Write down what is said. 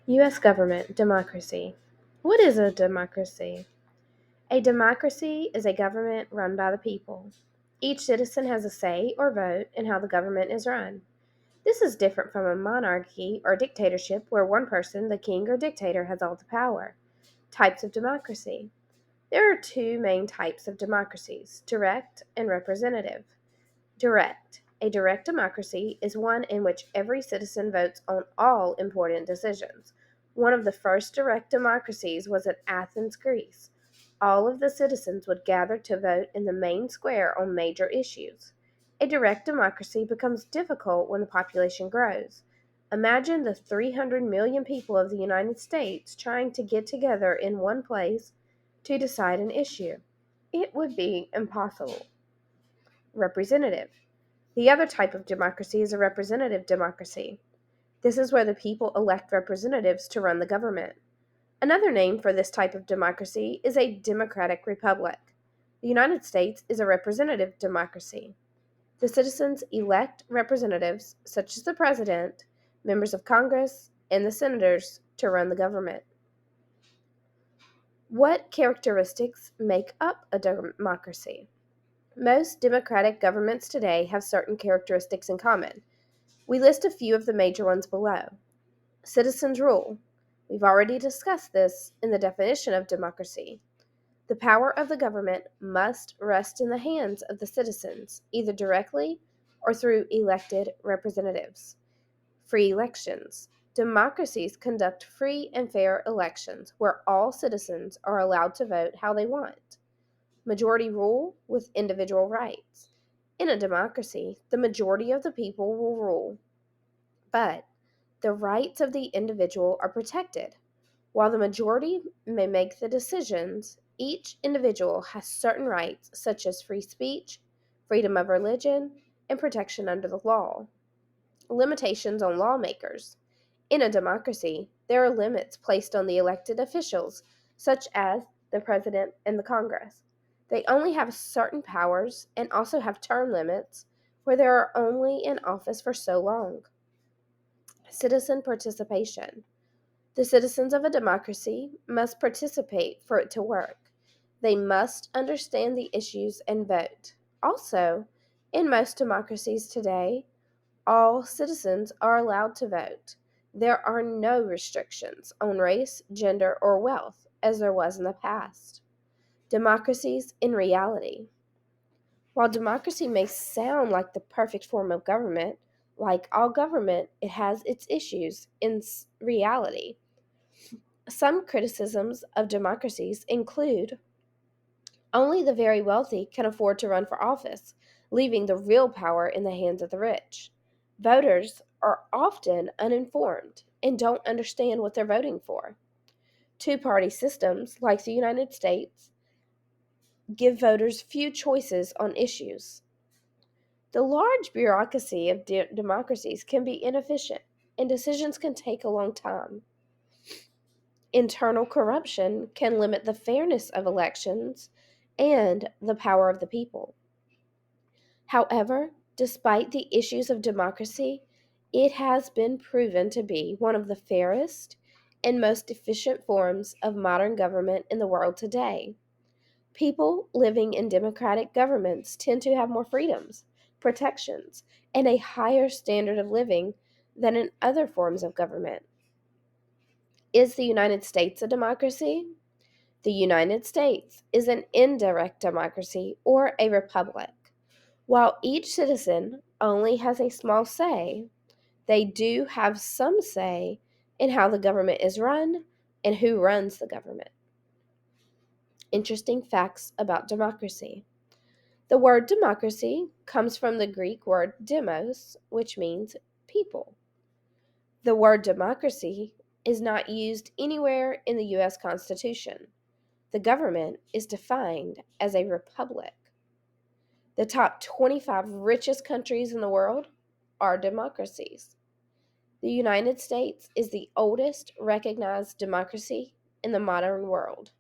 U.S. government, democracy. What is a democracy? A democracy is a government run by the people. Each citizen has a say or vote in how the government is run. This is different from a monarchy or dictatorship where one person, the king or dictator, has all the power. Types of democracy. There are two main types of democracies: direct and representative. Direct. A direct democracy is one in which every citizen votes on all important decisions. One of the first direct democracies was at Athens, Greece. All of the citizens would gather to vote in the main square on major issues. A direct democracy becomes difficult when the population grows. Imagine the 300 million people of the United States trying to get together in one place to decide an issue. It would be impossible. Representative. The other type of democracy is a representative democracy. This is where the people elect representatives to run the government. Another name for this type of democracy is a democratic republic. The United States is a representative democracy. The citizens elect representatives, such as the president, members of Congress, and the senators, to run the government. What characteristics make up a democracy? Most democratic governments today have certain characteristics in common. We list a few of the major ones below. Citizens rule. We've already discussed this in the definition of democracy. The power of the government must rest in the hands of the citizens, either directly or through elected representatives. Free elections. Democracies conduct free and fair elections where all citizens are allowed to vote how they want. Majority rule with individual rights. In a democracy, the majority of the people will rule, but the rights of the individual are protected. While the majority may make the decisions, each individual has certain rights such as free speech, freedom of religion, and protection under the law. Limitations on lawmakers. In a democracy, there are limits placed on the elected officials, such as the president and the Congress. They only have certain powers and also have term limits where they are only in office for so long. Citizen participation. The citizens of a democracy must participate for it to work. They must understand the issues and vote. Also, in most democracies today, all citizens are allowed to vote. There are no restrictions on race, gender, or wealth, as there was in the past. Democracies in reality. While democracy may sound like the perfect form of government, like all government, it has its issues in reality. Some criticisms of democracies include only the very wealthy can afford to run for office, leaving the real power in the hands of the rich. Voters are often uninformed and don't understand what they're voting for. Two-party systems, like the United States, give voters few choices on issues. The large bureaucracy of democracies can be inefficient, and decisions can take a long time. Internal corruption can limit the fairness of elections and the power of the people. However, despite the issues of democracy, it has been proven to be one of the fairest and most efficient forms of modern government in the world today. People living in democratic governments tend to have more freedoms, protections, and a higher standard of living than in other forms of government. Is the United States a democracy? The United States is an indirect democracy or a republic. While each citizen only has a small say, they do have some say in how the government is run and who runs the government. Interesting facts about democracy. The word democracy comes from the Greek word demos, which means people. The word democracy is not used anywhere in the U.S. Constitution. The government is defined as a republic. The top 25 richest countries in the world are democracies. The United States is the oldest recognized democracy in the modern world.